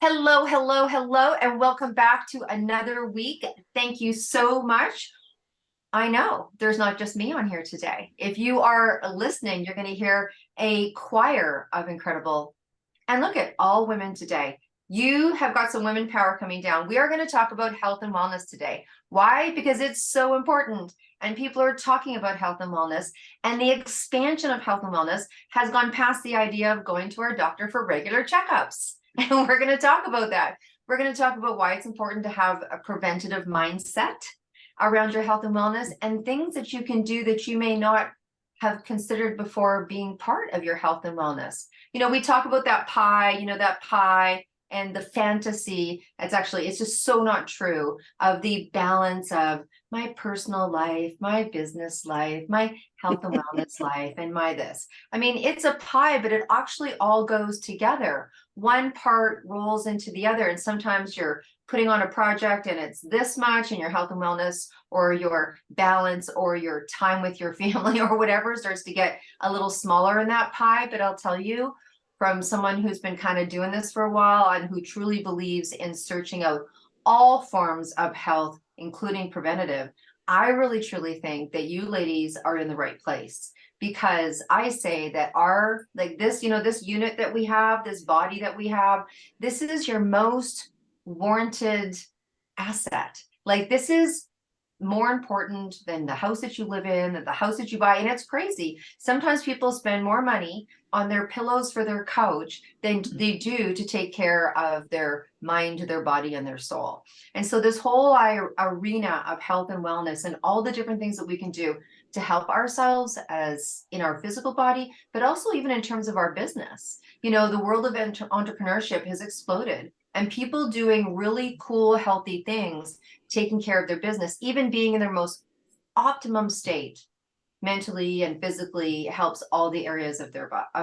Hello, hello, hello, and welcome back to another week. Thank you so much. I know there's not just me on here today. If you are listening, you're going to hear a choir of incredible, and look at all women today. You have got some women power coming down. We are going to talk about health and wellness today. Why? Because it's so important. And people are talking about health and wellness. And the expansion of health and wellness has gone past the idea of going to our doctor for regular checkups. And we're going to talk about that. We're going to talk about why it's important to have a preventative mindset around your health and wellness and things that you can do that you may not have considered before being part of your health and wellness. We talk about that pie, that pie and the fantasy. It's just so not true of the balance of my personal life, my business life, my health and wellness life, and my this. I mean, it's a pie, but it actually all goes together. One part rolls into the other. And sometimes you're putting on a project and it's this much in your health and wellness or your balance or your time with your family or whatever starts to get a little smaller in that pie. But I'll tell you, from someone who's been kind of doing this for a while and who truly believes in searching out all forms of health, including preventative, I really truly think that you ladies are in the right place. Because I say that this unit that we have, this body that we have, this is your most warranted asset. Like, this is more important than the house that you live in, than the house that you buy. And it's crazy. Sometimes people spend more money on their pillows for their couch than they do to take care of their mind, their body, and their soul. And so this whole arena of health and wellness and all the different things that we can do to help ourselves as in our physical body, but also even in terms of our business. The world of entrepreneurship has exploded, and people doing really cool, healthy things, taking care of their business, even being in their most optimum state mentally and physically, helps all the areas of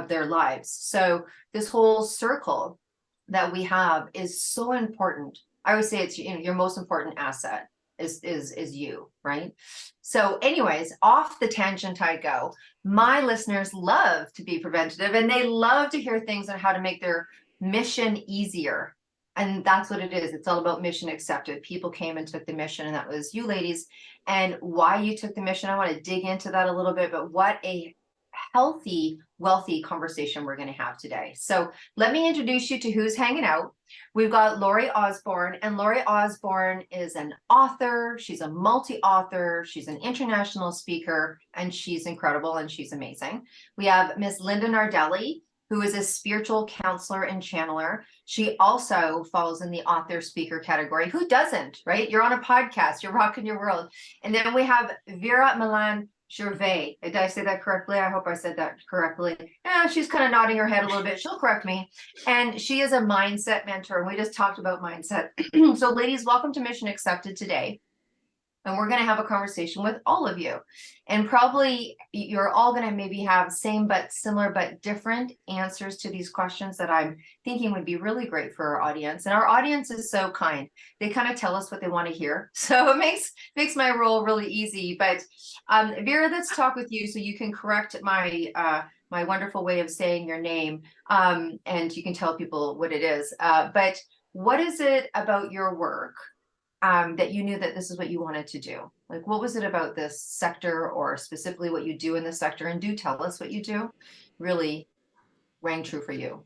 their lives. So this whole circle that we have is so important. I would say it's your most important asset is you, right? So anyways, off the tangent I go. My listeners love to be preventative, and they love to hear things on how to make their mission easier. And that's what it is. It's all about mission accepted. People came and took the mission, and that was you ladies. And why you took the mission, I want to dig into that a little bit, but what a healthy, wealthy conversation we're going to have today. So let me introduce you to who's hanging out. We've got Laurie Osborne, and Laurie Osborne is an author. She's a multi-author. She's an international speaker, and she's incredible, and she's amazing. We have Miss Linda Nardelli, who is a spiritual counselor and channeler. She also falls in the author speaker category. Who doesn't, right? You're on a podcast, you're rocking your world. And then we have Vera Milan Gervais. Did I say that correctly? I hope I said that correctly. Yeah, she's kind of nodding her head a little bit. She'll correct me. And she is a mindset mentor. And we just talked about mindset. So ladies, welcome to Mission Accepted today. And we're going to have a conversation with all of you. And probably you're all going to maybe have same but similar but different answers to these questions that I'm thinking would be really great for our audience. And our audience is so kind. They kind of tell us what they want to hear. So it makes my role really easy. But Vera, let's talk with you so you can correct my my wonderful way of saying your name. And you can tell people what it is. But what is it about your work that you knew that this is what you wanted to do? Like, what was it about this sector, or specifically what you do in this sector? And do tell us what you do. Really rang true for you.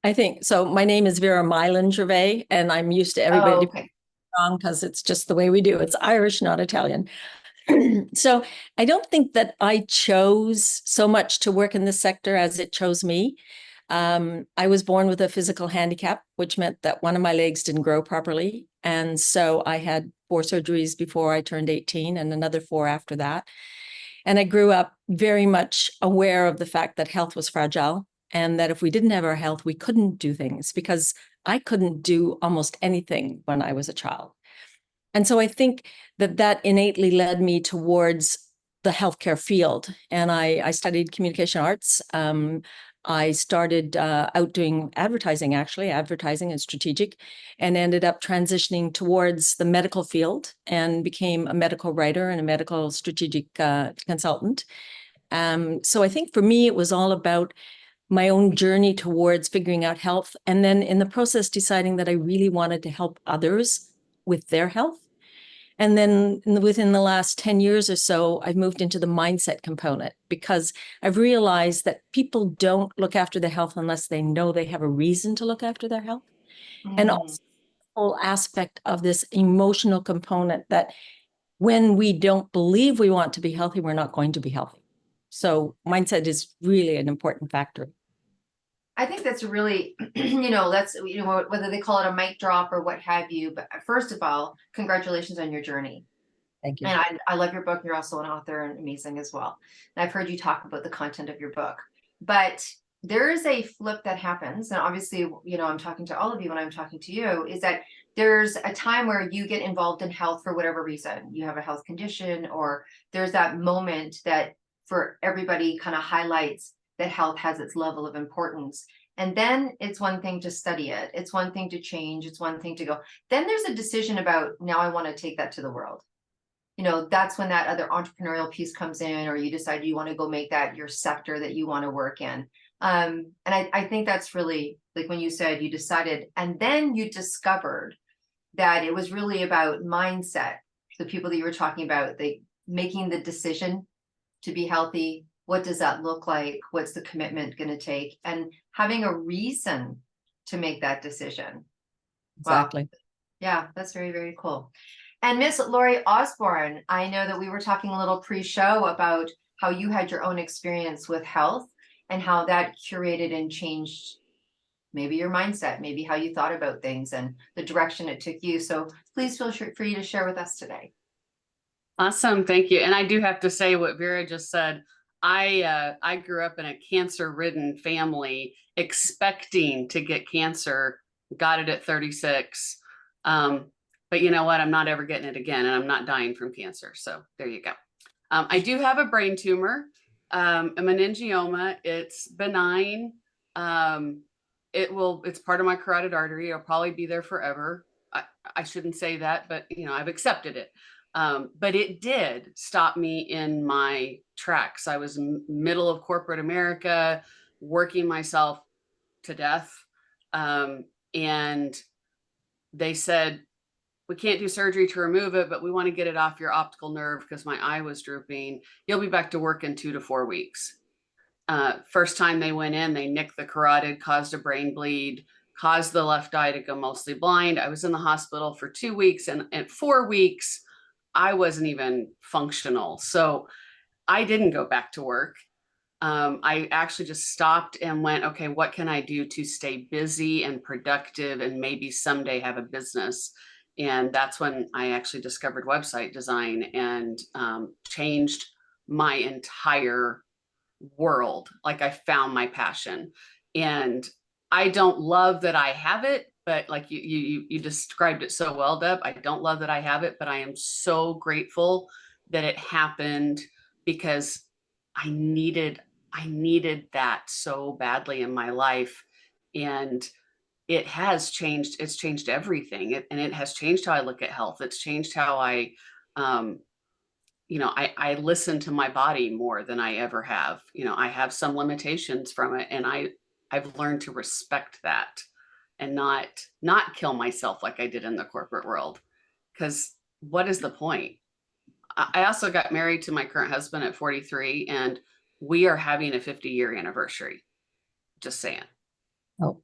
I think so. My name is Vera Milan Gervais, and I'm used to everybody wrong because it's just the way we do. It's Irish, not Italian. So I don't think that I chose so much to work in this sector as it chose me. I was born with a physical handicap, which meant that one of my legs didn't grow properly. And so I had 4 surgeries before I turned 18 and another 4 after that. And I grew up very much aware of the fact that health was fragile, and that if we didn't have our health, we couldn't do things, because I couldn't do almost anything when I was a child. And so I think that innately led me towards the healthcare field. And I studied communication arts. I started out doing advertising and strategic, and ended up transitioning towards the medical field and became a medical writer and a medical strategic consultant. So I think for me, it was all about my own journey towards figuring out health. And then in the process, deciding that I really wanted to help others with their health. And then within the last 10 years or so, I've moved into the mindset component because I've realized that people don't look after their health unless they know they have a reason to look after their health. And also the whole aspect of this emotional component that when we don't believe we want to be healthy, we're not going to be healthy. So mindset is really an important factor. I think that's really, that's, whether they call it a mic drop or what have you. But first of all, congratulations on your journey. Thank you. And I love your book. You're also an author and amazing as well. And I've heard you talk about the content of your book. But there is a flip that happens. And obviously, I'm talking to all of you when I'm talking to you, is that there's a time where you get involved in health for whatever reason. You have a health condition, or there's that moment that for everybody kind of highlights that health has its level of importance. And then it's one thing to study it. It's one thing to change. It's one thing to go. Then there's a decision about, now I want to take that to the world. That's when that other entrepreneurial piece comes in, or you decide you want to go make that your sector that you want to work in. And I think that's really, like when you said you decided, and then you discovered that it was really about mindset. The people that you were talking about, making the decision to be healthy. What does that look like? What's the commitment going to take? And having a reason to make that decision. Exactly. Wow. Yeah, that's very, very cool. And Miss Lori Osborne, I know that we were talking a little pre-show about how you had your own experience with health and how that curated and changed maybe your mindset, maybe how you thought about things and the direction it took you. So please feel free to share with us today. Awesome. Thank you. And I do have to say what Vera just said. I grew up in a cancer-ridden family, expecting to get cancer, got it at 36. But you know what? I'm not ever getting it again, and I'm not dying from cancer. So there you go. I do have a brain tumor, a meningioma. It's benign. It's part of my carotid artery. It'll probably be there forever. I shouldn't say that, but I've accepted it. But it did stop me in my tracks. I was middle of corporate America, working myself to death. And they said, we can't do surgery to remove it, but we want to get it off your optical nerve because my eye was drooping. You'll be back to work in 2 to 4 weeks. First time they went in, they nicked the carotid, caused a brain bleed, caused the left eye to go mostly blind. I was in the hospital for 2 weeks, and at 4 weeks, I wasn't even functional. So I didn't go back to work. I actually just stopped and went, okay, what can I do to stay busy and productive and maybe someday have a business? And that's when I actually discovered website design and changed my entire world. Like I found my passion. And I don't love that I have it, but like you described it so well, Deb. I don't love that I have it, but I am so grateful that it happened because I needed that so badly in my life. And it has changed. It's changed everything. And it has changed how I look at health. It's changed how I listen to my body more than I ever have. I have some limitations from it, and I've learned to respect that and not kill myself like I did in the corporate world. Because what is the point? I also got married to my current husband at 43, and we are having a 50-year anniversary. Just saying. Oh,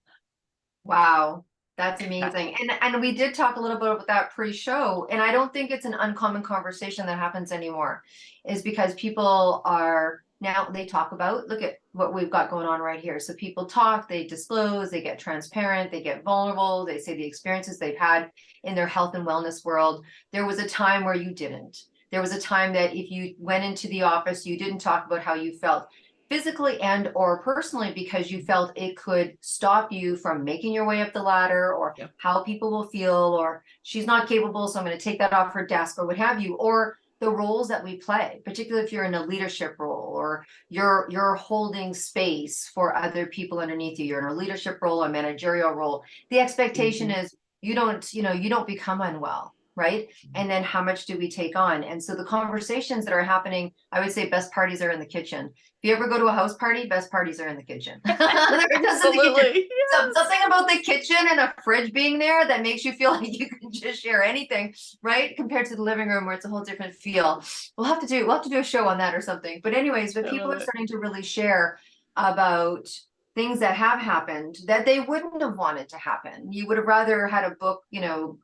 wow. That's amazing. And we did talk a little bit about that pre-show, and I don't think it's an uncommon conversation that happens anymore, is because people are now, they talk about, look at what we've got going on right here. So people talk, they disclose, they get transparent, they get vulnerable, they say the experiences they've had in their health and wellness world. There was a time where you didn't. There was a time that if you went into the office, you didn't talk about how you felt physically and or personally, because you felt it could stop you from making your way up the ladder, or Yep. how people will feel, or she's not capable, so I'm going to take that off her desk, or what have you, or the roles that we play, particularly if you're in a leadership role or you're holding space for other people underneath you. You're in a leadership role, a managerial role. The expectation is you don't become unwell. right? And then how much do we take on? And so the conversations that are happening, I would say best parties are in the kitchen. If you ever go to a house party, best parties are in the kitchen. Absolutely. Something about the kitchen and a fridge being there that makes you feel like you can just share anything, right? Compared to the living room where it's a whole different feel. We'll have to do a show on that or something. But anyways, but people are starting to really share about things that have happened that they wouldn't have wanted to happen. You would have rather had a book,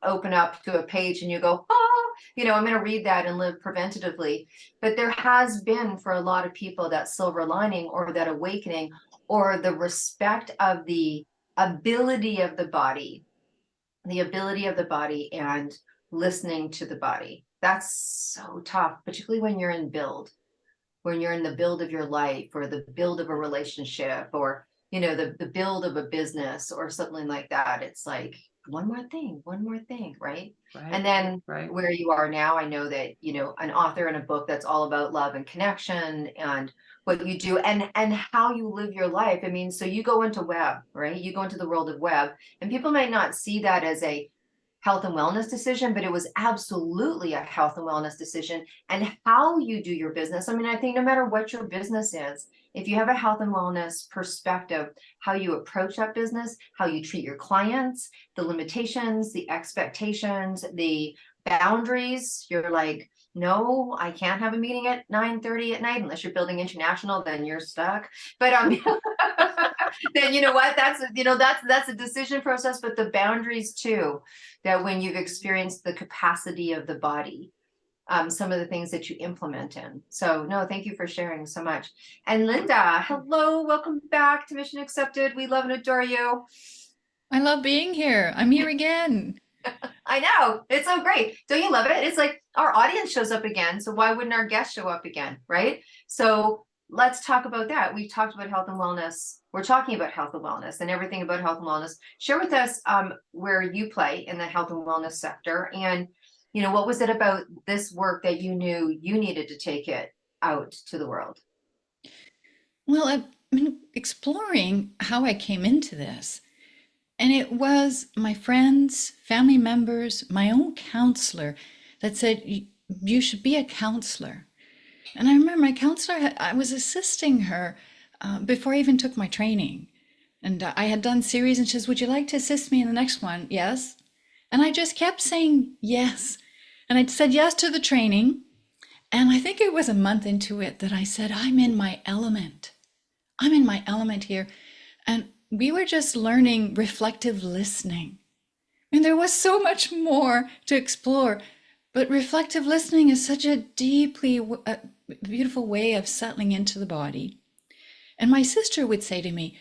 open up to a page and you go, oh, I'm going to read that and live preventatively. But there has been for a lot of people that silver lining or that awakening or the respect of the ability of the body and listening to the body. That's so tough, particularly when you're in the build of your life or the build of a relationship or the build of a business or something like that. It's like one more thing, right? And then where you are now, I know that an author in a book that's all about love and connection and what you do and how you live your life. I mean, so you go into web, right? You go into the world of web, and people might not see that as a health and wellness decision, but it was absolutely a health and wellness decision. And how you do your business, I mean, I think no matter what your business is, if you have a health and wellness perspective, how you approach that business, how you treat your clients, the limitations, the expectations, the boundaries, you're like, no, I can't have a meeting at 9:30 at night unless you're building international, then you're stuck. But then you know what? That's a decision process, but the boundaries too, that when you've experienced the capacity of the body, some of the things that you implement in. So no, thank you for sharing so much. And Linda, hello, welcome back to Mission Accepted. We love and adore you. I love being here. I'm here again. I know, it's so great. Don't you love it? It's like our audience shows up again, so why wouldn't our guests show up again, right? So let's talk about that. We've talked about health and wellness. We're talking about health and wellness and everything about health and wellness. Share with us where you play in the health and wellness sector, and what was it about this work that you knew you needed to take it out to the world? Well, I've been exploring how I came into this. And it was my friends, family members, my own counselor that said, you should be a counselor. And I remember my counselor, I was assisting her before I even took my training. And I had done series and she says, would you like to assist me in the next one? Yes. And I just kept saying yes. And I said yes to the training. And I think it was a month into it that I said, I'm in my element. I'm in my element here. And we were just learning reflective listening. And there was so much more to explore. But reflective listening is such a deeply beautiful way of settling into the body. And my sister would say to me,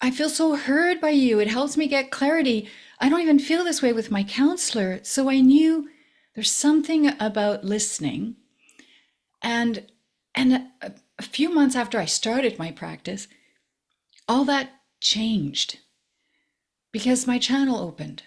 I feel so heard by you. It helps me get clarity. I don't even feel this way with my counselor. So I knew there's something about listening. And a few months after I started my practice, all that changed because my channel opened.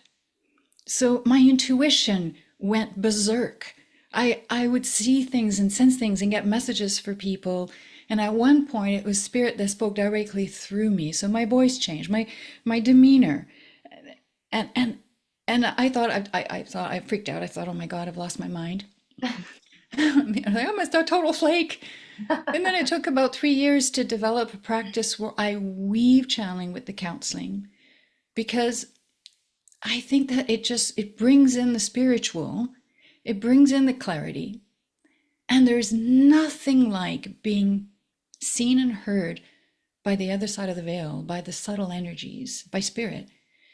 So my intuition went berserk. I would see things and sense things and get messages for people. And at one point it was spirit that spoke directly through me. So my voice changed, my demeanor. And I thought, I freaked out. I thought, oh my God, I've lost my mind. I must a total flake. And then it took about 3 years to develop a practice where I weave channeling with the counseling, because I think that it brings in the spiritual, it brings in the clarity, and there's nothing like being seen and heard by the other side of the veil, by the subtle energies, by spirit,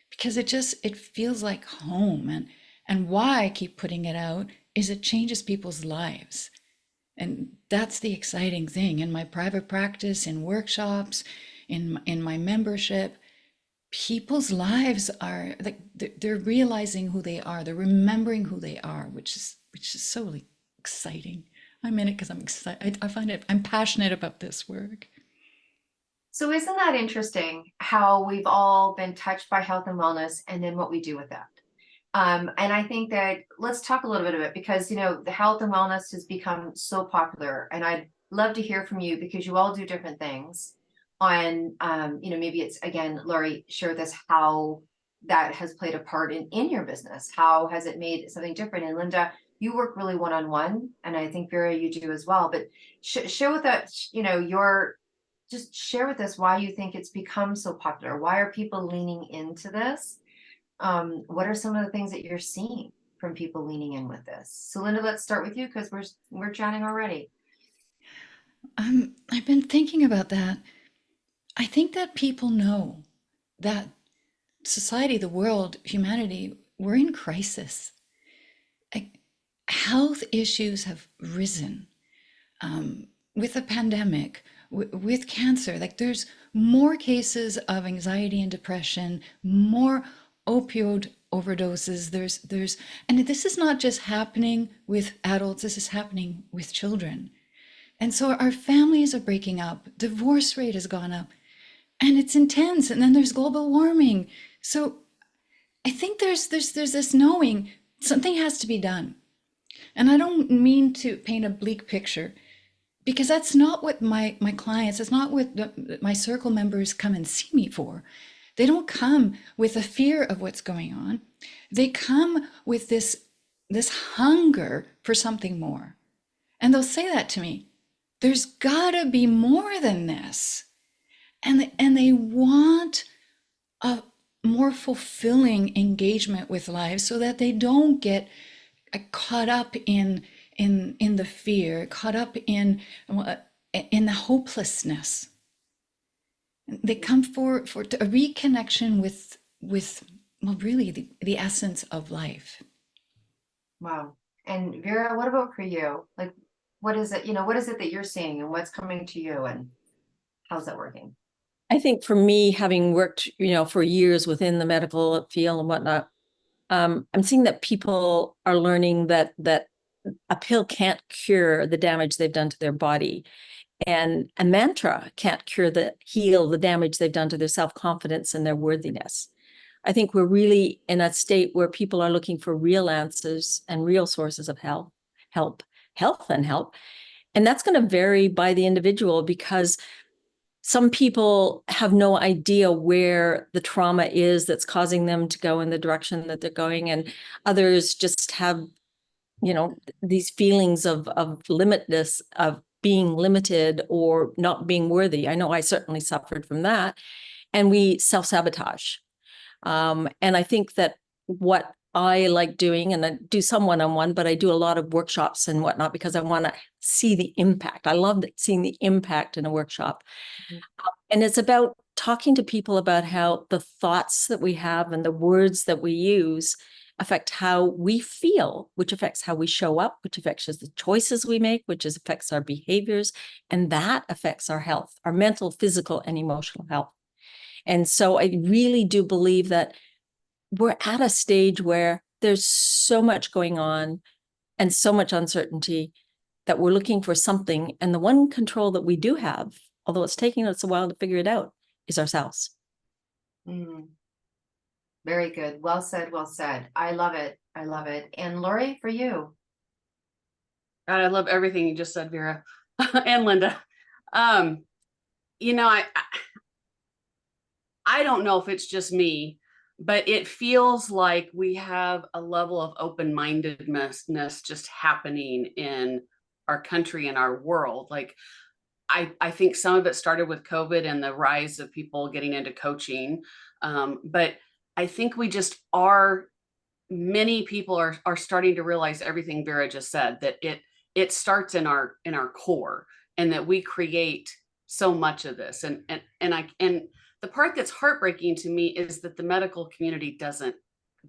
because it feels like home. And why I keep putting it out is it changes people's lives. And that's the exciting thing. In my private practice, in workshops, in my membership, people's lives are like they're realizing who they are. They're remembering who they are, which is so exciting. I'm in it because I'm excited. I find it. I'm passionate about this work. So isn't that interesting how we've all been touched by health and wellness, and then what we do with that? And I think that let's talk a little bit of it, because, the health and wellness has become so popular, and I'd love to hear from you because you all do different things on, maybe it's, again, Laurie, share with us how that has played a part in your business? How has it made something different? And Linda, you work really one-on-one, and I think Vera, you do as well. But share with us, just share with us why you think it's become so popular. Why are people leaning into this? What are some of the things that you're seeing from people leaning in with this? So Linda, let's start with you because we're chatting already. I've been thinking about that. I think that people know that society, the world, humanity, we're in crisis. Health issues have risen with the pandemic, with cancer. Like there's more cases of anxiety and depression, more opioid overdoses. And this is not just happening with adults, this is happening with children. And so our families are breaking up, divorce rate has gone up, and it's intense. And then there's global warming. So I think there's this knowing something has to be done. And I don't mean to paint a bleak picture, because that's not what my clients, it's not what my circle members come and see me for. They don't come with a fear of what's going on. They come with this hunger for something more. And they'll say that to me. There's gotta be more than this. And they want a more fulfilling engagement with life so that they don't get caught up in the fear, caught up in the hopelessness. They come for a reconnection with well, really the essence of life. Wow. And Vera, what about for you? Like, what is it, what is it that you're seeing and what's coming to you and how's that working? I think for me, having worked, for years within the medical field and whatnot, I'm seeing that people are learning that a pill can't cure the damage they've done to their body. And a mantra can't heal the damage they've done to their self-confidence and their worthiness. I think we're really in a state where people are looking for real answers and real sources of health. And that's going to vary by the individual, because some people have no idea where the trauma is that's causing them to go in the direction that they're going. And others just have, these feelings of limitness, of being limited or not being worthy. I know I certainly suffered from that. And we self-sabotage. And I think that what I like doing, and I do some one-on-one, but I do a lot of workshops and whatnot because I want to see the impact. I love seeing the impact in a workshop. Mm-hmm. And it's about talking to people about how the thoughts that we have and the words that we use affect how we feel, which affects how we show up, which affects the choices we make, which affects our behaviors, and that affects our health, our mental, physical, and emotional health. And so I really do believe that we're at a stage where there's so much going on and so much uncertainty that we're looking for something. And the one control that we do have, although it's taking us a while to figure it out, is ourselves. Very good. Well said. Well said. I love it. I love it. And Lori, for you. God, I love everything you just said, Vera and Linda. I don't know if it's just me, but it feels like we have a level of open-mindedness just happening in our country and our world. Like, I think some of it started with COVID and the rise of people getting into coaching. But I think many people are starting to realize everything Vera just said, that it starts in our core, and that we create so much of this. And the part that's heartbreaking to me is that the medical community doesn't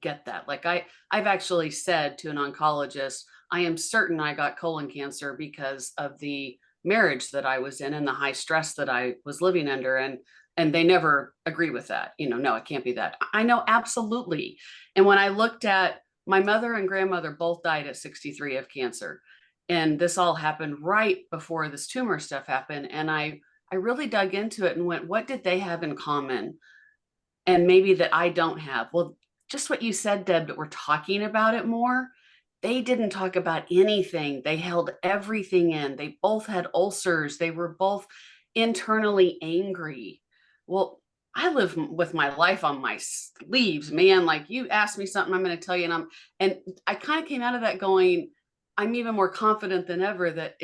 get that. Like I've actually said to an oncologist, I am certain I got colon cancer because of the marriage that I was in and the high stress that I was living under. And they never agree with that. No, it can't be that. I know, absolutely. And when I looked at my mother and grandmother, both died at 63 of cancer. And this all happened right before this tumor stuff happened. And I really dug into it and went, what did they have in common? And maybe that I don't have. Well, just what you said, Deb, that we're talking about it more. They didn't talk about anything. They held everything in. They both had ulcers. They were both internally angry. Well, I live with my life on my sleeves, man. Like, you asked me something, I'm going to tell you. And I kind of came out of that going, I'm even more confident than ever that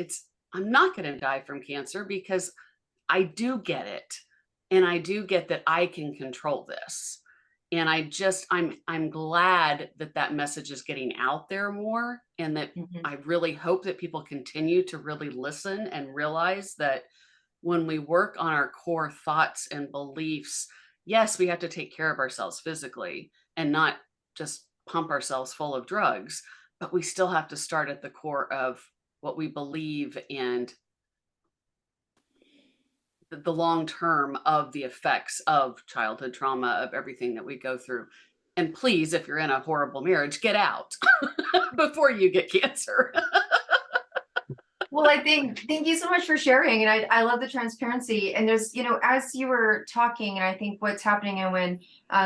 I'm not going to die from cancer, because I do get it. And I do get that I can control this. And I'm glad that that message is getting out there more, and that I really hope that people continue to really listen and realize that when we work on our core thoughts and beliefs, yes, we have to take care of ourselves physically and not just pump ourselves full of drugs, but we still have to start at the core of what we believe and the long term of the effects of childhood trauma, of everything that we go through. And please, if you're in a horrible marriage, get out before you get cancer. Well, thank you so much for sharing. And I love the transparency. And there's, as you were talking, and I think what's happening, and when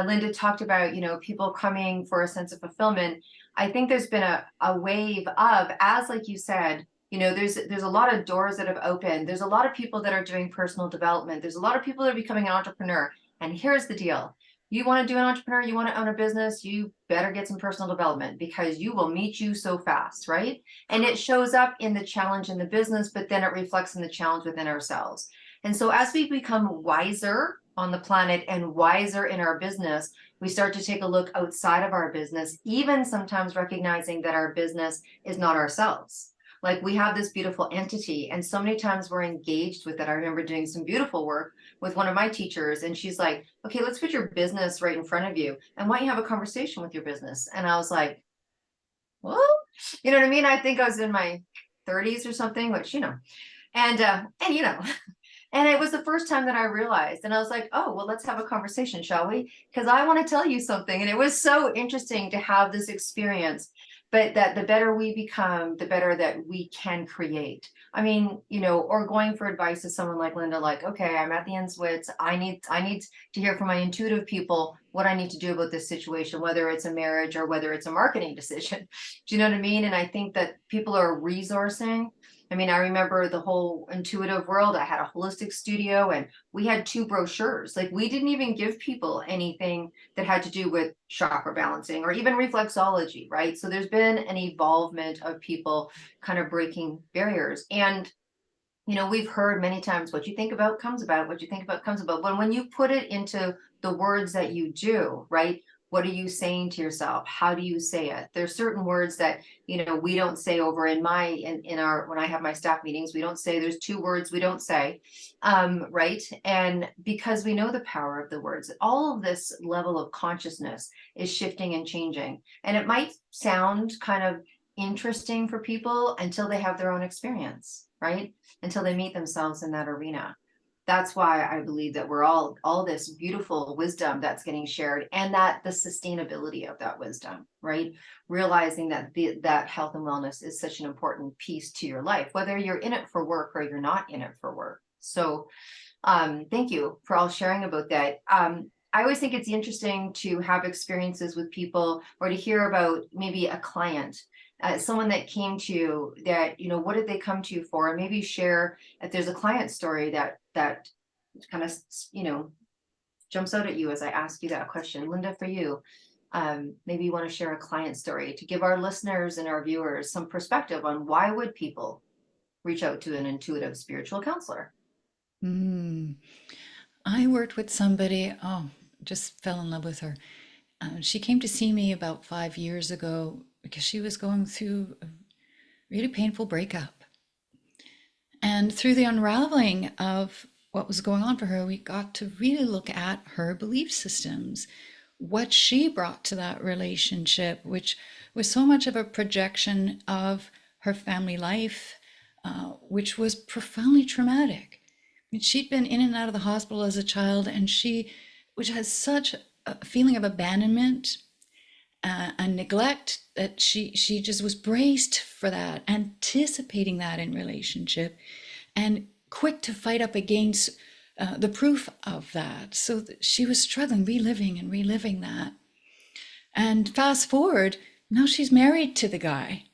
Linda talked about, people coming for a sense of fulfillment, I think there's been a wave of, as like you said, there's a lot of doors that have opened. There's a lot of people that are doing personal development. There's a lot of people that are becoming an entrepreneur. And here's the deal. You want to do an entrepreneur, you want to own a business, you better get some personal development, because you will meet you so fast, right? And it shows up in the challenge in the business, but then it reflects in the challenge within ourselves. And so as we become wiser on the planet and wiser in our business, we start to take a look outside of our business, even sometimes recognizing that our business is not ourselves. Like, we have this beautiful entity, and so many times we're engaged with it. I remember doing some beautiful work with one of my teachers, and she's like, okay, let's put your business right in front of you, and why don't you have a conversation with your business? And I was like, well, you know what I mean? I think I was in my 30s or something, which, and and it was the first time that I realized, and I was like, oh, well, let's have a conversation, shall we? Because I want to tell you something. And it was so interesting to have this experience, but that the better we become, the better that we can create. I mean, or going for advice to someone like Linda, like, okay, I'm at the end's wits. I need to hear from my intuitive people what I need to do about this situation, whether it's a marriage or whether it's a marketing decision. Do you know what I mean? And I think that people are resourcing. I mean, I remember the whole intuitive world. I had a holistic studio, and we had 2 brochures. Like, we didn't even give people anything that had to do with chakra balancing or even reflexology, right? So there's been an evolvement of people kind of breaking barriers. And, we've heard many times, what you think about comes about, what you think about comes about. But when you put it into the words that you do, right? What are you saying to yourself? How do you say it? There's certain words that, we don't say over in our, when I have my staff meetings, we don't say, there's 2 words we don't say, right? And because we know the power of the words, all of this level of consciousness is shifting and changing. And it might sound kind of interesting for people until they have their own experience, right? Until they meet themselves in that arena. That's why I believe that we're all this beautiful wisdom that's getting shared, and that the sustainability of that wisdom, right? Realizing that that health and wellness is such an important piece to your life, whether you're in it for work or you're not in it for work. So thank you for all sharing about that. I always think it's interesting to have experiences with people, or to hear about maybe a client, someone that came to you that, what did they come to you for? And maybe share if there's a client story that kind of, jumps out at you as I ask you that question. Linda, for you, maybe you want to share a client story to give our listeners and our viewers some perspective on why would people reach out to an intuitive spiritual counselor? I worked with somebody, just fell in love with her. She came to see me about 5 years ago because she was going through a really painful breakup. And through the unraveling of what was going on for her, we got to really look at her belief systems, what she brought to that relationship, which was so much of a projection of her family life, which was profoundly traumatic. I mean, she'd been in and out of the hospital as a child, and which has such a feeling of abandonment and neglect, that she just was braced for that, anticipating that in relationship, and quick to fight up against the proof of that. So she was struggling, reliving that. And fast forward, now she's married to the guy.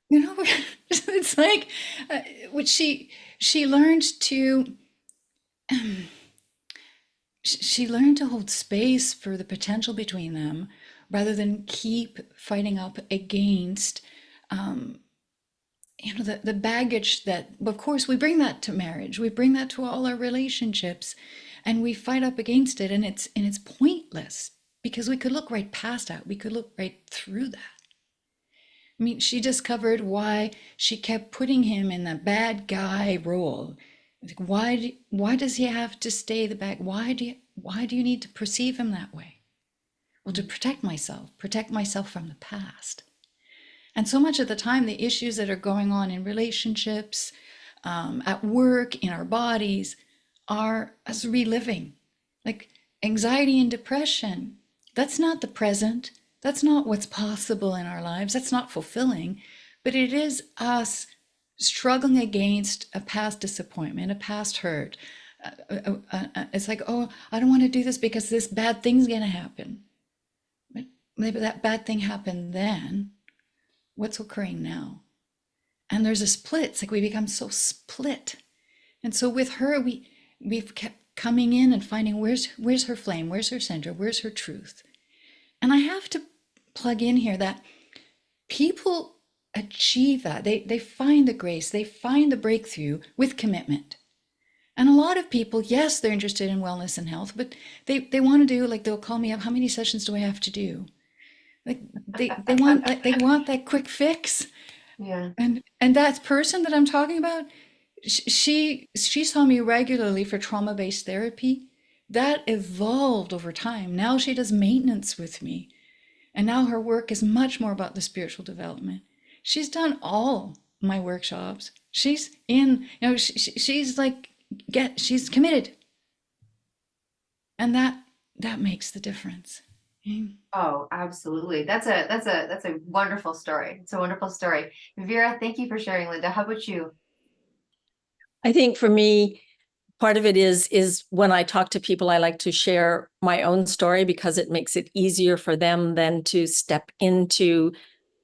It's like, which she learned to she learned to hold space for the potential between them rather than keep fighting up against the baggage that, of course, we bring that to marriage, we bring that to all our relationships, and we fight up against it, and it's pointless because we could look right past that, we could look right through that. I mean, she discovered why she kept putting him in the bad guy role. Like, why does he have to stay the bad? Why do you need to perceive him that way? Well, to protect myself from the past. And so much of the time, the issues that are going on in relationships, at work, in our bodies, are us reliving. Like anxiety and depression, that's not the present. That's not what's possible in our lives. That's not fulfilling. But it is us struggling against a past disappointment, a past hurt. It's like, oh, I don't want to do this because this bad thing's going to happen. But maybe that bad thing happened then. What's occurring now? And there's a split. It's like we become so split. And so with her, we've kept coming in and finding where's her flame, where's her center, where's her truth. And I have to plug in here that people achieve that. They find the grace, they find the breakthrough with commitment. And a lot of people, yes, they're interested in wellness and health, but they want to do, like, they'll call me up, how many sessions do I have to do? Like they want that quick fix. Yeah. And that person that I'm talking about, she saw me regularly for trauma-based therapy. That evolved over time. Now she does maintenance with me. And now her work is much more about the spiritual development. She's done all my workshops. She's in, she's like, she's committed. And that makes the difference. Oh, absolutely. That's a wonderful story. It's a wonderful story. Vera, thank you for sharing. Linda, how about you? I think for me, part of it is when I talk to people, I like to share my own story because it makes it easier for them then to step into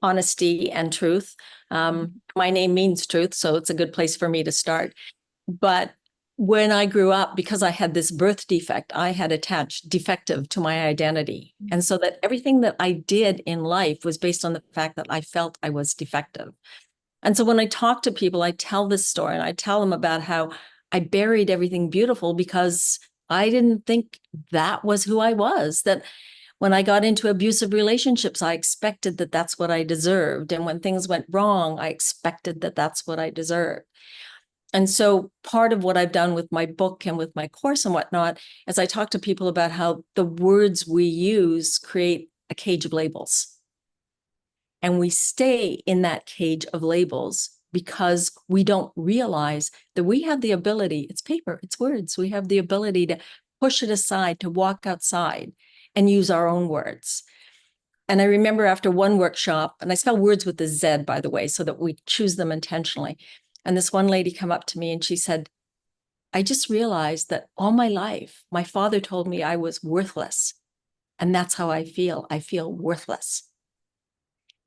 honesty and truth. My name means truth, so it's a good place for me to start. But when I grew up, because I had this birth defect, I had attached defective to my identity. And so that everything that I did in life was based on the fact that I felt I was defective. And so when I talk to people, I tell this story and I tell them about how I buried everything beautiful because I didn't think that was who I was. That when I got into abusive relationships, I expected that that's what I deserved. And when things went wrong, I expected that that's what I deserved. And so part of what I've done with my book and with my course and whatnot is I talk to people about how the words we use create a cage of labels. And we stay in that cage of labels because we don't realize that we have the ability, it's paper, it's words, we have the ability to push it aside, to walk outside and use our own words. And I remember after one workshop, and I spell words with the Z, by the way, so that we choose them intentionally. And this one lady came up to me and she said, I just realized that all my life, my father told me I was worthless. And that's how I feel. I feel worthless.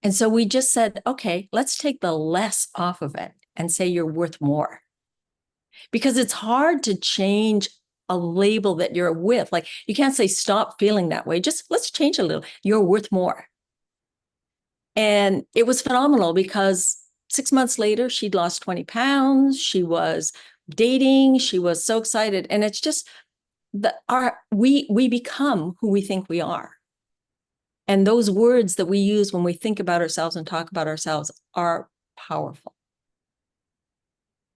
And so we just said, okay, let's take the less off of it and say you're worth more. Because it's hard to change a label that you're with. Like, you can't say stop feeling that way. Just let's change a little. You're worth more. And it was phenomenal because 6 months later, she'd lost 20 pounds. She was dating. She was so excited. And it's just that we become who we think we are. And those words that we use when we think about ourselves and talk about ourselves are powerful.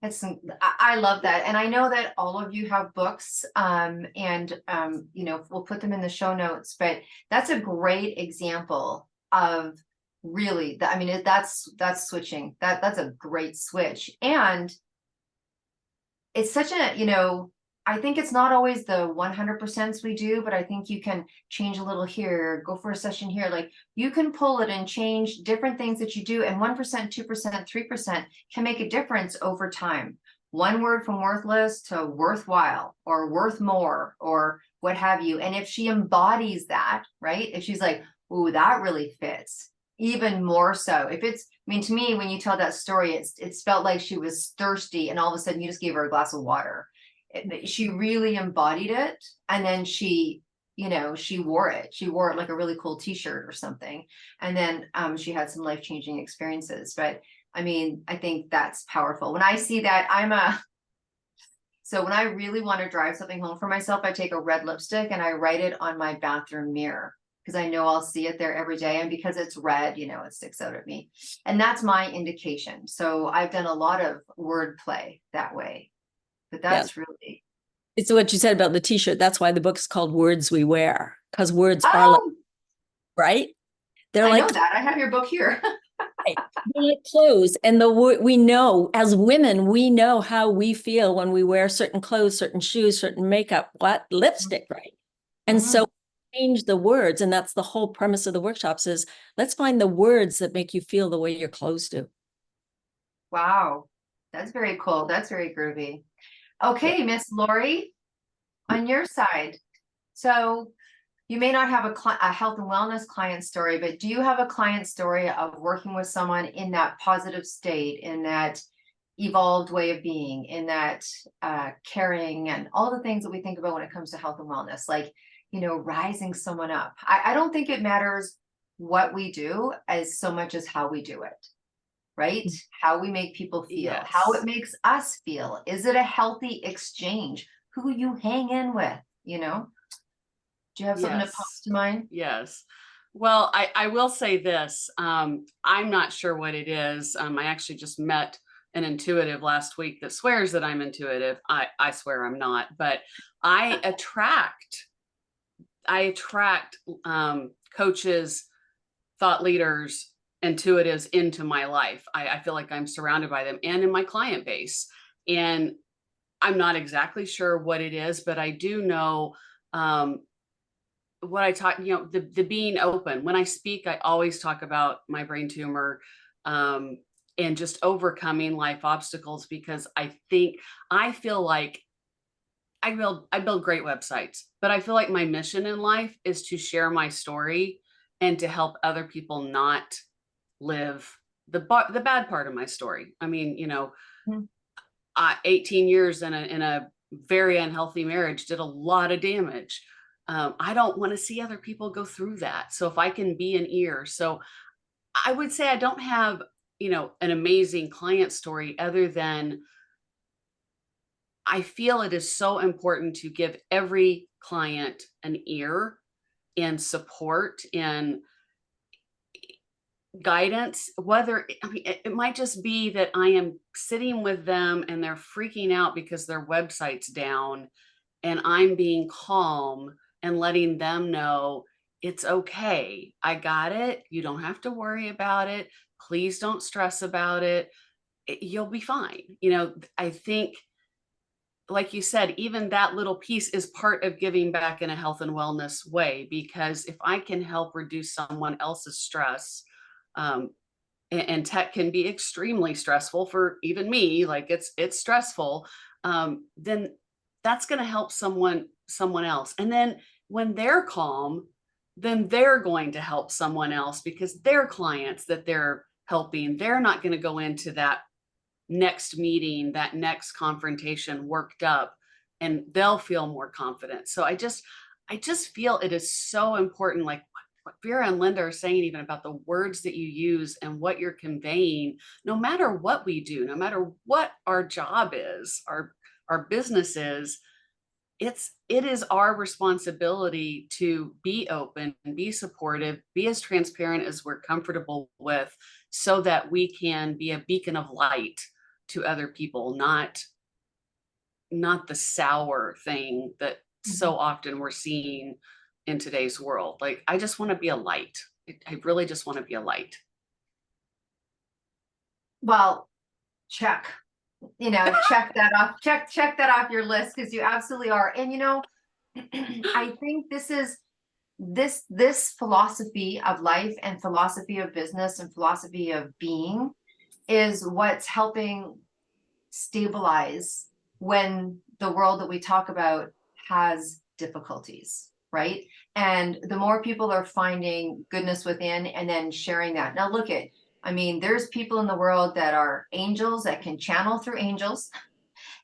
I love that. And I know that all of you have books, and we'll put them in the show notes, but that's a great example of really, that's switching. That's a great switch. And it's such a, I think it's not always the 100% we do, but I think you can change a little here, go for a session here. Like, you can pull it and change different things that you do. And 1%, 2%, 3% can make a difference over time. One word from worthless to worthwhile or worth more or what have you. And if she embodies that, right? If she's like, ooh, that really fits, even more so. If it's, to me, when you tell that story, it's felt like she was thirsty and all of a sudden you just gave her a glass of water. she really embodied it. And then she, you know, she wore it like a really cool t-shirt or something. And then she had some life-changing experiences. But I mean, I think that's powerful. When I see that, so when I really want to drive something home for myself, I take a red lipstick and I write it on my bathroom mirror, because I know I'll see it there every day. And because it's red, you know, it sticks out at me. And that's my indication. So I've done a lot of wordplay that way. But that's really. It's what you said about the t-shirt. That's why the book's called Words We Wear, because words are like, right? They're I like, know that. I have your book here. they're like clothes. And we know, as women, we know how we feel when we wear certain clothes, certain shoes, certain makeup, lipstick, right? And so change the words. And that's the whole premise of the workshops is let's find the words that make you feel the way your clothes do. Wow. That's very cool. That's very groovy. Okay, Miss Lori, on your side. So you may not have a health and wellness client story, but do you have a client story of working with someone in that positive state, in that evolved way of being, in that caring and all the things that we think about when it comes to health and wellness, like, you know, rising someone up? I don't think it matters what we do as so much as how we do it. Right? How we make people feel, how it makes us feel. Is it a healthy exchange? Who you hang in with, you know? Do you have something that pops to mind? Yes. Well, I will say this. I'm not sure what it is. I actually just met an intuitive last week that swears that I'm intuitive. I swear I'm not, but I attract coaches, thought leaders, intuitives into my life. I feel like I'm surrounded by them and in my client base. And I'm not exactly sure what it is, but I do know what I talk, you know, the being open. When I speak, I always talk about my brain tumor and just overcoming life obstacles, because I feel like I build great websites, but I feel like my mission in life is to share my story and to help other people not live the bad part of my story. I mean, you know, 18 years in a very unhealthy marriage did a lot of damage. I don't want to see other people go through that. So if I can be an ear, so I would say I don't have, you know, an amazing client story other than I feel it is so important to give every client an ear and support and guidance, whether I mean, it might just be that I am sitting with them and they're freaking out because their website's down, and I'm being calm and letting them know it's okay. I got it. You don't have to worry about it. Please don't stress about it. You'll be fine. You know, I think, like you said, even that little piece is part of giving back in a health and wellness way, because if I can help reduce someone else's stress, and tech can be extremely stressful for even me, like it's stressful, then that's going to help someone else. And then when they're calm, then they're going to help someone else, because their clients that they're helping, they're not going to go into that next meeting, that next confrontation worked up, and they'll feel more confident. So I just feel it is so important, like what Vera and Linda are saying, even about the words that you use and what you're conveying, no matter what we do, no matter what our job is, our business is, it is our responsibility to be open and be supportive, be as transparent as we're comfortable with, so that we can be a beacon of light to other people, not the sour thing that so often we're seeing in today's world. Like, I just want to be a light. I really just want to be a light. Well, check that off. Check that off your list, because you absolutely are. And you know, I think this is this philosophy of life and philosophy of business and philosophy of being is what's helping stabilize when the world that we talk about has difficulties, right? And the more people are finding goodness within and then sharing that. Now look at, I mean, there's people in the world that are angels that can channel through angels.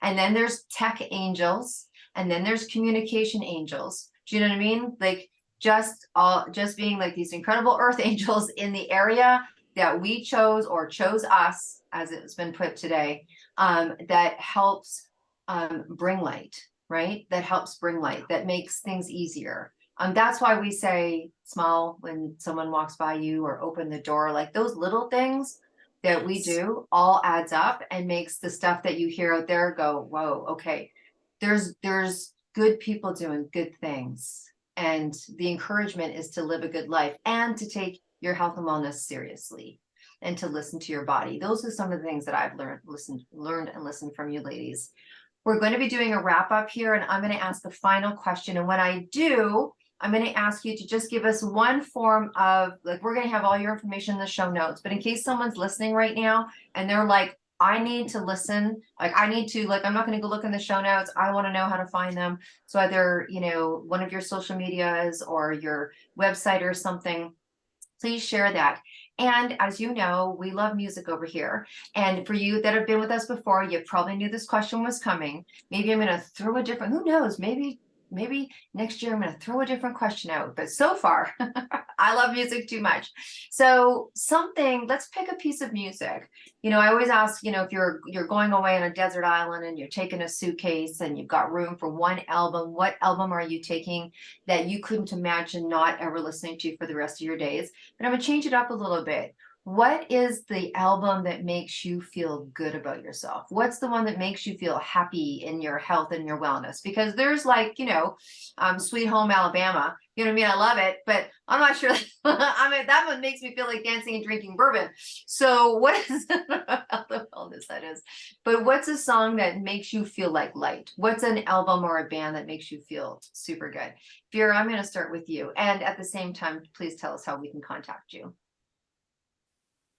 And then there's tech angels, and then there's communication angels. Do you know what I mean? Like just being like these incredible earth angels in the area that we chose, or chose us, as it's been put today, that helps bring light, right? That helps bring light, that makes things easier. That's why we say smile when someone walks by you, or open the door. Like those little things that we do all adds up and makes the stuff that you hear out there go, whoa, okay, there's good people doing good things. And the encouragement is to live a good life and to take your health and wellness seriously, and to listen to your body. Those are some of the things that I've learned and listened from you ladies. We're going to be doing a wrap up here, and I'm going to ask the final question. And when I do, I'm going to ask you to just give us one form of, like, we're going to have all your information in the show notes, but in case someone's listening right now and they're like, I need to listen, like I need to, like, I'm not going to go look in the show notes, I want to know how to find them. So either, you know, one of your social medias or your website or something, please share that. And as you know, we love music over here. And for you that have been with us before, you probably knew this question was coming. Maybe I'm going to throw a different, who knows, maybe next year I'm going to throw a different question out. But so far, I love music too much. So let's pick a piece of music. You know, I always ask, you know, if you're going away on a desert island and you're taking a suitcase and you've got room for one album, what album are you taking that you couldn't imagine not ever listening to for the rest of your days? But I'm going to change it up a little bit. What is the album that makes you feel good about yourself? What's the one that makes you feel happy in your health and your wellness? Because there's like, you know, Sweet Home Alabama, you know what I mean? I love it, but I'm not sure. I mean, that one makes me feel like dancing and drinking bourbon. So what is the wellness that is? But what's a song that makes you feel like light? What's an album or a band that makes you feel super good? Vera, I'm going to start with you. And at the same time, please tell us how we can contact you.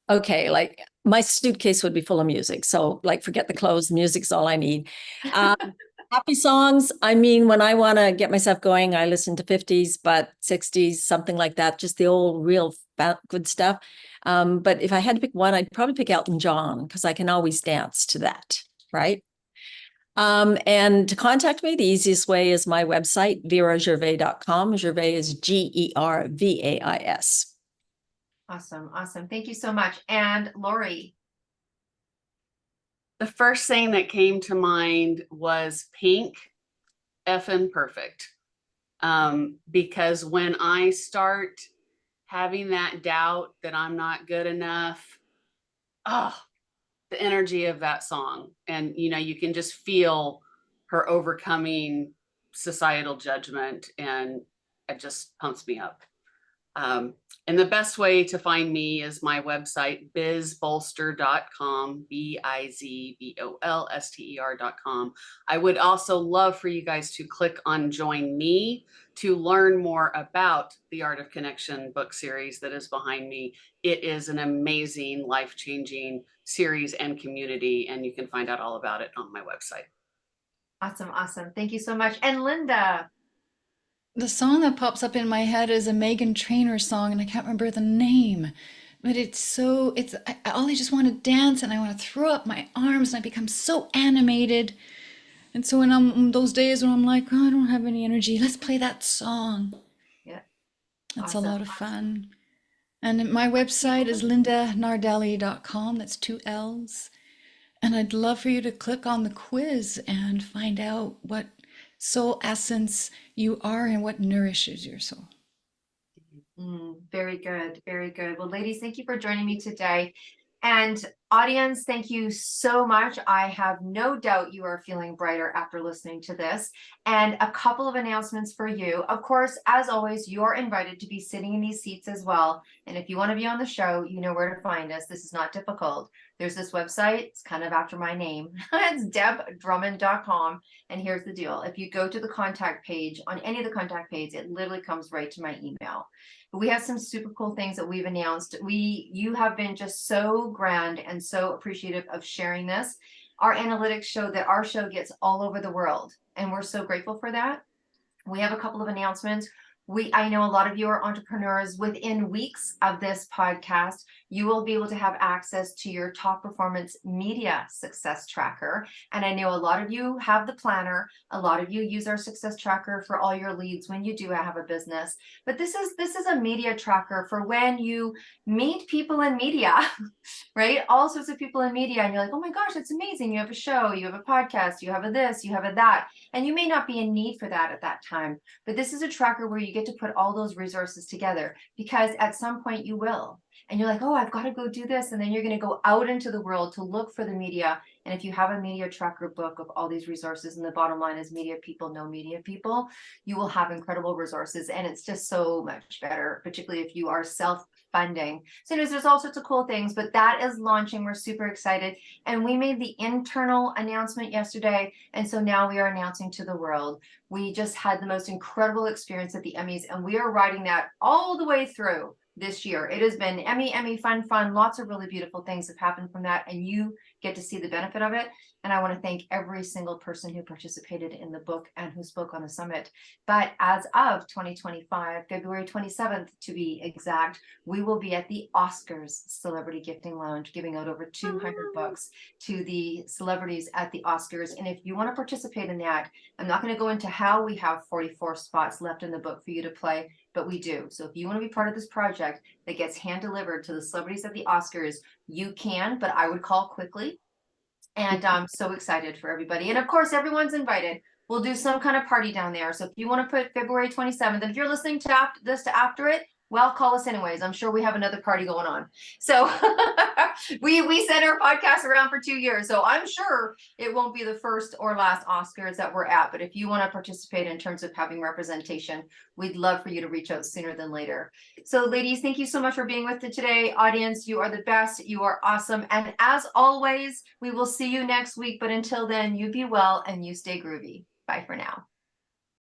Okay, like my suitcase would be full of music. So like forget the clothes, music's all I need. Happy songs. I mean, when I want to get myself going, I listen to 50s, but 60s, something like that, just the old real good stuff. But if I had to pick one, I'd probably pick Elton John because I can always dance to that, right? And to contact me, the easiest way is my website, veragervais.com. Gervais is Gervais. Awesome. Awesome. Thank you so much. And Lori. The first thing that came to mind was Pink, Effin' Perfect. Because when I start having that doubt that I'm not good enough, the energy of that song. And, you know, you can just feel her overcoming societal judgment, and it just pumps me up. And the best way to find me is my website, bizbolster.com, bizbolster.com. I would also love for you guys to click on Join Me to learn more about the Art of Connection book series that is behind me. It is an amazing, life-changing series and community, and you can find out all about it on my website. Awesome. Awesome. Thank you so much. And Linda. The song that pops up in my head is a Meghan Trainor song, and I can't remember the name, but I just want to dance, and I want to throw up my arms, and I become so animated. And so when I'm those days when I'm like, oh, I don't have any energy, let's play that song. Yeah. That's Awesome. a lot of fun. And my website is lindanardelli.com. That's 2 L's. And I'd love for you to click on the quiz and find out what soul essence you are and what nourishes your soul. Very good. Very good. Well, ladies, thank you for joining me today. And audience, thank you so much. I have no doubt you are feeling brighter after listening to this. And a couple of announcements for you. Of course, as always, you're invited to be sitting in these seats as well. And if you want to be on the show, you know where to find us. This is not difficult. There's this website. It's kind of after my name. It's debdrummond.com. And here's the deal. If you go to the contact page, on any of the contact pages, it literally comes right to my email. But we have some super cool things that we've announced. You have been just so grand and so appreciative of sharing this. Our analytics show that our show gets all over the world, and we're so grateful for that. We have a couple of announcements. I know a lot of you are entrepreneurs. Within weeks of this podcast, you will be able to have access to your top performance media success tracker. And I know a lot of you have the planner. A lot of you use our success tracker for all your leads when you do have a business. But this is a media tracker for when you meet people in media, right? All sorts of people in media, and you're like, oh my gosh, that's amazing. You have a show, you have a podcast, you have a this, you have a that. And you may not be in need for that at that time. But this is a tracker where you get to put all those resources together, because at some point you will. And you're like, oh, I've got to go do this. And then you're going to go out into the world to look for the media. And if you have a media tracker book of all these resources, and the bottom line is media people know media people, you will have incredible resources. And it's just so much better, particularly if you are self-funding. So there's all sorts of cool things, but that is launching. We're super excited. And we made the internal announcement yesterday. And so now we are announcing to the world. We just had the most incredible experience at the Emmys, and we are riding that all the way through this year. It has been Emmy, fun. Lots of really beautiful things have happened from that, and you get to see the benefit of it. And I want to thank every single person who participated in the book and who spoke on the summit. But as of 2025, February 27th to be exact, we will be at the Oscars Celebrity Gifting Lounge, giving out over 200 books to the celebrities at the Oscars. And if you want to participate in that, I'm not going to go into how we have 44 spots left in the book for you to play, but we do. So if you want to be part of this project that gets hand delivered to the celebrities at the Oscars, you can, but I would call quickly. And I'm so excited for everybody. And of course, everyone's invited. We'll do some kind of party down there. So if you want to put February 27th, and if you're listening to after it, well, call us anyways. I'm sure we have another party going on. So we set our podcast around for 2 years. So I'm sure it won't be the first or last Oscars that we're at. But if you want to participate in terms of having representation, we'd love for you to reach out sooner than later. So ladies, thank you so much for being with us today. Audience, you are the best. You are awesome. And as always, we will see you next week. But until then, you be well and you stay groovy. Bye for now.